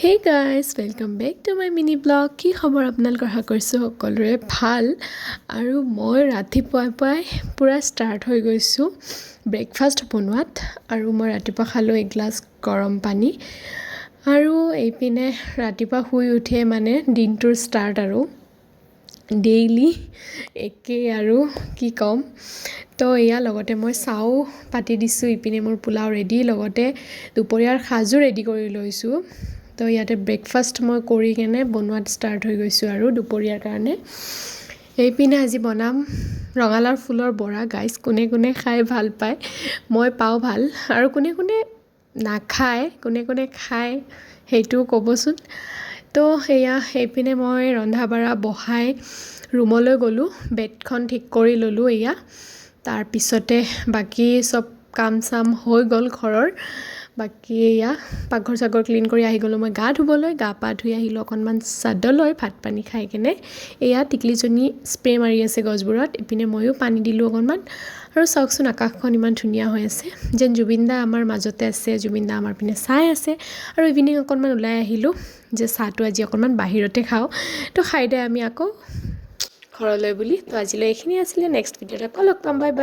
Hey guys, welcome back to my mini blog. কি খবৰ আপোনালোকৰ আশা কৰিছোঁ সকলোৰে ভাল আৰু মই ৰাতিপুৱাই পুৰা ষ্টাৰ্ট হৈ গৈছোঁ ব্ৰেকফাষ্ট বনোৱাত আৰু মই ৰাতিপুৱা খালোঁ এগিলাছ গৰম পানী আৰু এইপিনে ৰাতিপুৱা শুই উঠিয়ে মানে দিনটোৰ ষ্টাৰ্ট আৰু ডেইলি একে আৰু কি ক'ম তো এয়া লগতে মই চাও পাতি দিছোঁ ইপিনে মোৰ পোলাও ৰেডি লগতে দুপৰীয়াৰ সাজো ৰেডি কৰি লৈছোঁ তো ইয়াতে ব্ৰেকফাষ্ট মই কৰি কেনে বনোৱাত ষ্টাৰ্ট হৈ গৈছোঁ আৰু দুপৰীয়াৰ কাৰণে এইপিনে আজি বনাম ৰঙালাওৰ ফুলৰ বৰা গাইছ কোনে খাই ভাল পায় মই পাওঁ ভাল আৰু কোনে নাখায় কোনে খায় সেইটো ক'বচোন তো এয়া এইপিনে মই ৰন্ধা বঢ়া বহাই ৰুমলৈ গ'লোঁ বেডখন ঠিক কৰি ল'লোঁ এয়া তাৰপিছতে বাকী সব কাম চাম হৈ গ'ল ঘৰৰ বাকী এয়া পাকঘৰ চাগৰ ক্লিন কৰি আহি গ'লোঁ মই গা ধুবলৈ গা পা ধুই আহিলোঁ অকণমান চাদলৈ ভাত পানী খাই কেনে এয়া টিকলিজনী স্প্ৰে মাৰি আছে গছবোৰত ইপিনে ময়ো পানী দিলোঁ অকণমান আৰু চাওকচোন আকাশখন ইমান ধুনীয়া হৈ আছে যেন জুবিনদা আমাৰ মাজতে আছে জুবিনদা আমাৰ পিনে চাই আছে আৰু ইভিনিং অকণমান ওলাই আহিলোঁ যে চাহটো আজি অকণমান বাহিৰতে খাওঁ তো খাই দে আমি আকৌ ঘৰলৈ বুলি তো আজিলৈ এইখিনি আছিলে নেক্সট ভিডিঅ'ত আকৌ লগ পাম বাই বাই